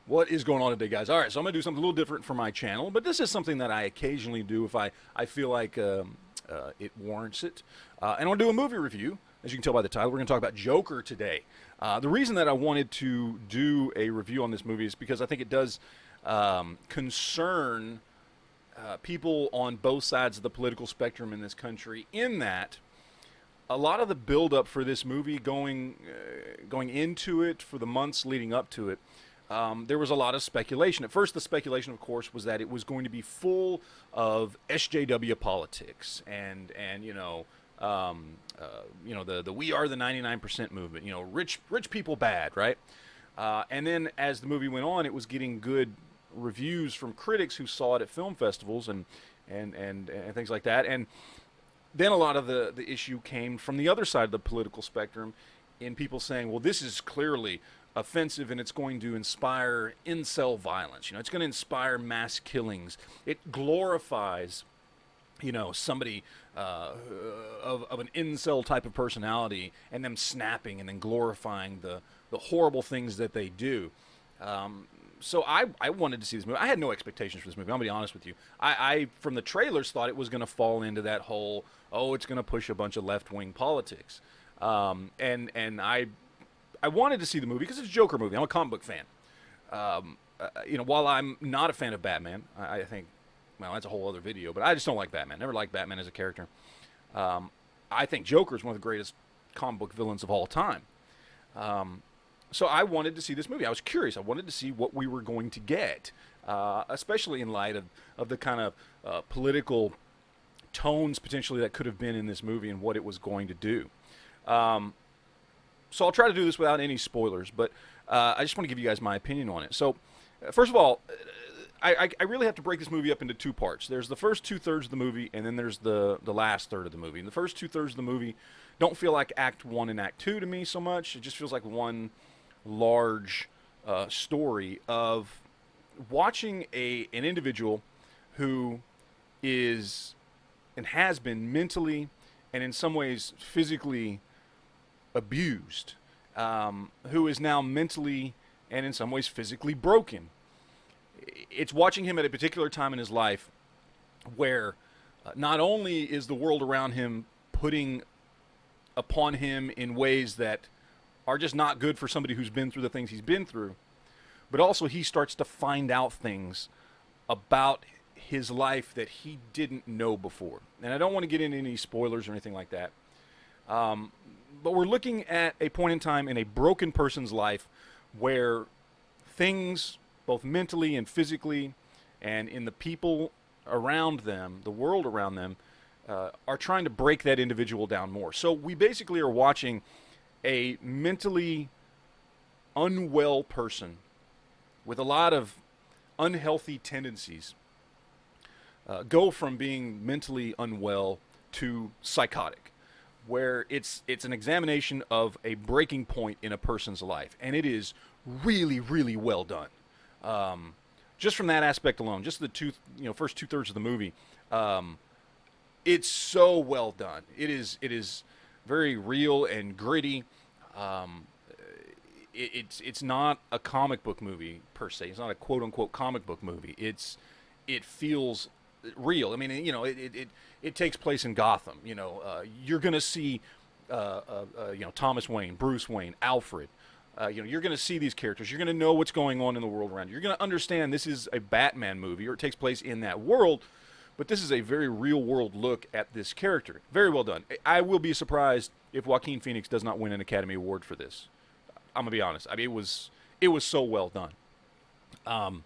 What is going on today, guys? All right, so I'm going to do something a little different for my channel, but this is something that I occasionally do if I feel like it warrants it. And I'll do a movie review. As you can tell by the title, we're going to talk about Joker today. The reason that I wanted to do a review on this movie is because I think it does concern people on both sides of the political spectrum in this country, in that a lot of the build-up for this movie going into it, for the months leading up to it, there was a lot of speculation. At first, the speculation, of course, was that it was going to be full of SJW politics and the "We Are the 99% movement. Rich people bad, right? And then as the movie went on, it was getting good reviews from critics who saw it at film festivals and things like that. And then a lot of the issue came from the other side of the political spectrum, in people saying, well, this is clearly offensive and it's going to inspire incel violence. It's going to inspire mass killings. It glorifies, somebody of an incel type of personality and them snapping and then glorifying the horrible things that they do. So I wanted to see this movie. I had no expectations for this movie. I'm going to be honest with you. I from the trailers, thought it was going to fall into that whole, it's going to push a bunch of left-wing politics. And I wanted to see the movie because it's a Joker movie. I'm a comic book fan. While I'm not a fan of Batman, I think, well, that's a whole other video, but I just don't like Batman. Never liked Batman as a character. I think Joker is one of the greatest comic book villains of all time. So I wanted to see this movie. I was curious. I wanted to see what we were going to get, especially in light of the kind of political tones potentially that could have been in this movie and what it was going to do. So I'll try to do this without any spoilers, but I just want to give you guys my opinion on it. So first of all, I really have to break this movie up into two parts. There's the first 2/3 of the movie, and then there's the last third of the movie. And the first 2/3 of the movie don't feel like Act 1 and Act 2 to me so much. It just feels like one large story of watching an individual who is and has been mentally and in some ways physically abused, who is now mentally and in some ways physically broken. It's watching him at a particular time in his life where not only is the world around him putting upon him in ways that are just not good for somebody who's been through the things he's been through, but also he starts to find out things about his life that he didn't know before. And I don't want to get into any spoilers or anything like that. But we're looking at a point in time in a broken person's life where things, both mentally and physically, and in the people around them, the world around them, are trying to break that individual down more. So we basically are watching a mentally unwell person with a lot of unhealthy tendencies go from being mentally unwell to psychotic, where it's an examination of a breaking point in a person's life, and it is really, really well done. Just from that aspect alone, just the first 2/3 of the movie, it's so well done. It is very real and gritty. It's not a comic book movie per se. It's not a quote unquote comic book movie. It feels real. I mean, it takes place in Gotham. You're gonna see Thomas Wayne, Bruce Wayne, Alfred. You're going to see these characters. You're going to know what's going on in the world around you. You're going to understand this is a Batman movie, or it takes place in that world, but this is a very real-world look at this character. Very well done. I will be surprised if Joaquin Phoenix does not win an Academy Award for this. I'm going to be honest. I mean, it was so well done. And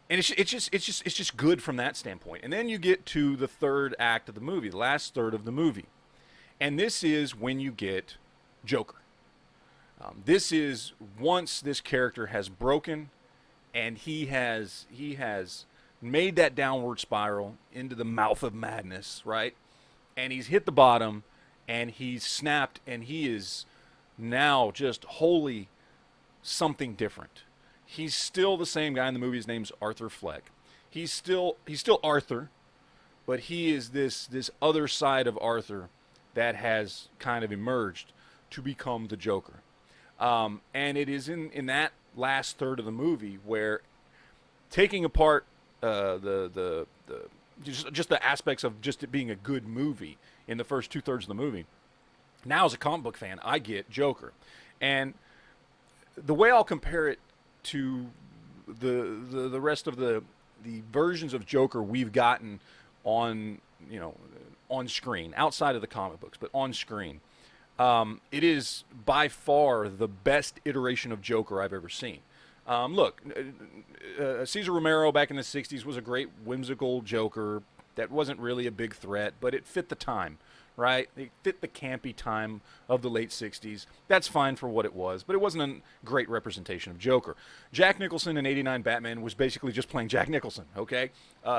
it's just good from that standpoint. And then you get to the third act of the movie, the last third of the movie. And this is when you get Joker. This is once this character has broken and he has made that downward spiral into the mouth of madness, right? And he's hit the bottom and he's snapped, and he is now just wholly something different. He's still the same guy in the movie. His name's Arthur Fleck. He's still Arthur, but he is this other side of Arthur that has kind of emerged to become the Joker. And it is in that last third of the movie where taking apart the just the aspects of just it being a good movie in the first 2/3 of the movie. Now, as a comic book fan, I get Joker, and the way I'll compare it to the rest of the versions of Joker we've gotten on on screen outside of the comic books, but on screen, it is by far the best iteration of Joker I've ever seen. Look, Cesar Romero back in the 60s was a great whimsical Joker that wasn't really a big threat, but it fit the time, right? It fit the campy time of the late 60s. That's fine for what it was, but it wasn't a great representation of Joker. Jack Nicholson in '89 Batman was basically just playing Jack Nicholson, okay?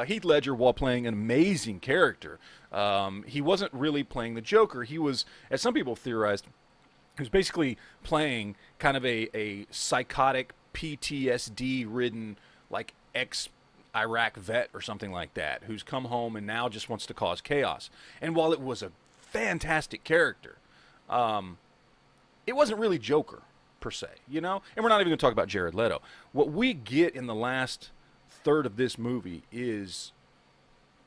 Heath Ledger, while playing an amazing character, he wasn't really playing the Joker. He was, as some people theorized, he was basically playing kind of a psychotic, PTSD-ridden, like ex-Iraq vet or something like that, who's come home and now just wants to cause chaos. And while it was a fantastic character, it wasn't really Joker, per se, you know? And we're not even going to talk about Jared Leto. What we get in the last third of this movie is,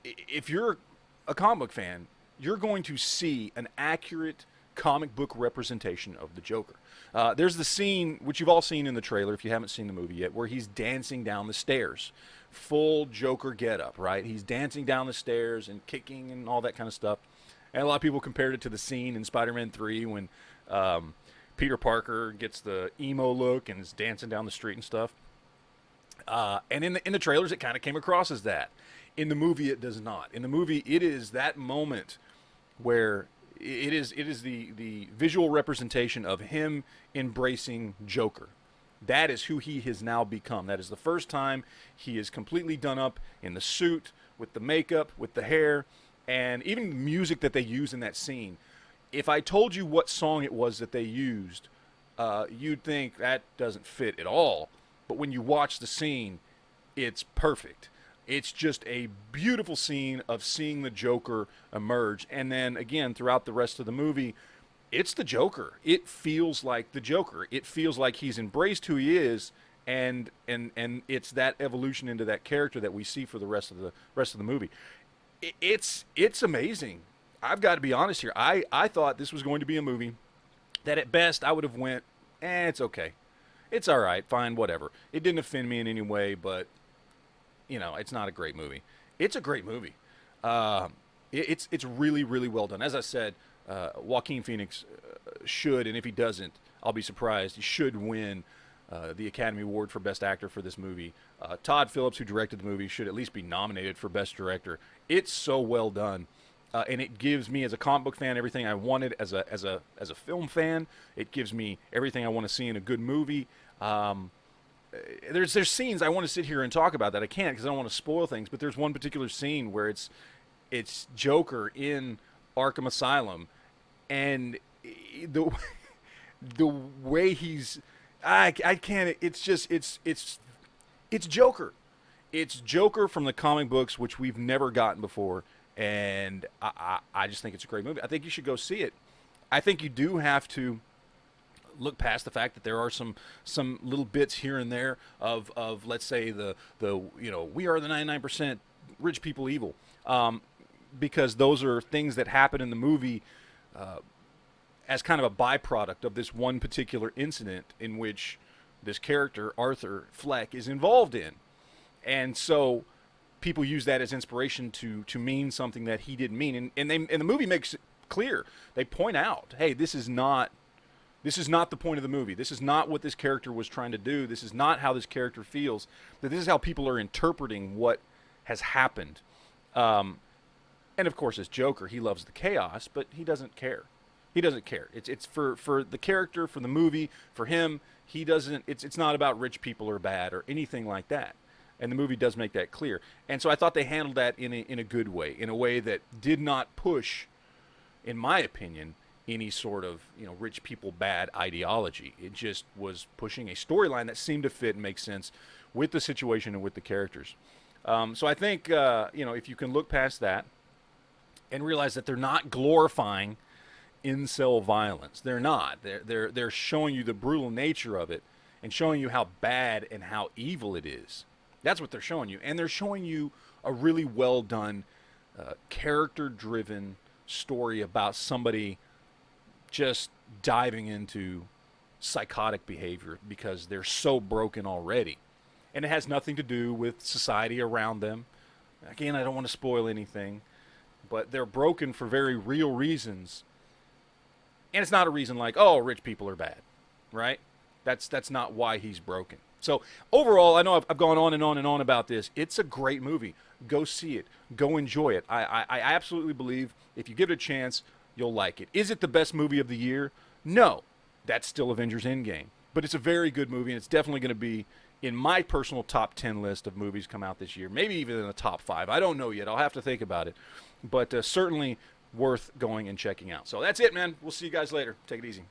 if you're a comic book fan, you're going to see an accurate comic book representation of the Joker. There's the scene, which you've all seen in the trailer if you haven't seen the movie yet, where he's dancing down the stairs. Full Joker getup, right? He's dancing down the stairs and kicking and all that kind of stuff. And a lot of people compared it to the scene in Spider-Man 3 when Peter Parker gets the emo look and is dancing down the street and stuff. And in the trailers, it kind of came across as that. In the movie, it does not. In the movie, it is that moment where it is the visual representation of him embracing Joker. That is who he has now become. That is the first time he is completely done up in the suit, with the makeup, with the hair, and even the music that they use in that scene. If I told you what song it was that they used, you'd think that doesn't fit at all. But when you watch the scene, it's perfect. It's just a beautiful scene of seeing the Joker emerge. And then, again, throughout the rest of the movie, it's the Joker. It feels like the Joker. It feels like he's embraced who he is, and it's that evolution into that character that we see for the rest of the movie. It's amazing. I've got to be honest here. I thought this was going to be a movie that at best I would have went, it's okay. It's all right, fine, whatever. It didn't offend me in any way, but it's not a great movie. It's a great movie. It's really, really well done. As I said, Joaquin Phoenix should, and if he doesn't, I'll be surprised, he should win the Academy Award for Best Actor for this movie. Todd Phillips, who directed the movie, should at least be nominated for Best Director. It's so well done. And it gives me, as a comic book fan, everything I wanted as a film fan. It gives me everything I want to see in a good movie. There's scenes I want to sit here and talk about that I can't because I don't want to spoil things. But there's one particular scene where it's Joker in Arkham Asylum, and the way he's I can't. It's just it's Joker. It's Joker from the comic books, which we've never gotten before. And I just think it's a great movie. I think you should go see it. I think you do have to look past the fact that there are some little bits here and there of let's say the we are the 99% rich people evil, because those are things that happen in the movie as kind of a byproduct of this one particular incident in which this character Arthur Fleck is involved in, and so people use that as inspiration to mean something that he didn't mean, and the movie makes it clear. They point out, hey, this is not the point of the movie. This is not what this character was trying to do. This is not how this character feels. That this is how people are interpreting what has happened. And of course, as Joker, he loves the chaos, but he doesn't care. He doesn't care. It's for the character, for the movie, for him. He doesn't. It's not about rich people are bad or anything like that. And the movie does make that clear. And so I thought they handled that in a good way, in a way that did not push, in my opinion, any sort of rich people bad ideology. It just was pushing a storyline that seemed to fit and make sense with the situation and with the characters. So I think if you can look past that and realize that they're not glorifying incel violence. They're not. They're showing you the brutal nature of it and showing you how bad and how evil it is. That's what they're showing you. And they're showing you a really well done, character-driven story about somebody just diving into psychotic behavior because they're so broken already. And it has nothing to do with society around them. Again, I don't want to spoil anything, but they're broken for very real reasons. And it's not a reason like, oh, rich people are bad, right? That's not why he's broken. So overall, I know I've gone on and on and on about this. It's a great movie. Go see it. Go enjoy it. I absolutely believe if you give it a chance, you'll like it. Is it the best movie of the year? No. That's still Avengers Endgame. But it's a very good movie, and it's definitely going to be in my personal top 10 list of movies come out this year. Maybe even in the top 5. I don't know yet. I'll have to think about it. But certainly worth going and checking out. So that's it, man. We'll see you guys later. Take it easy.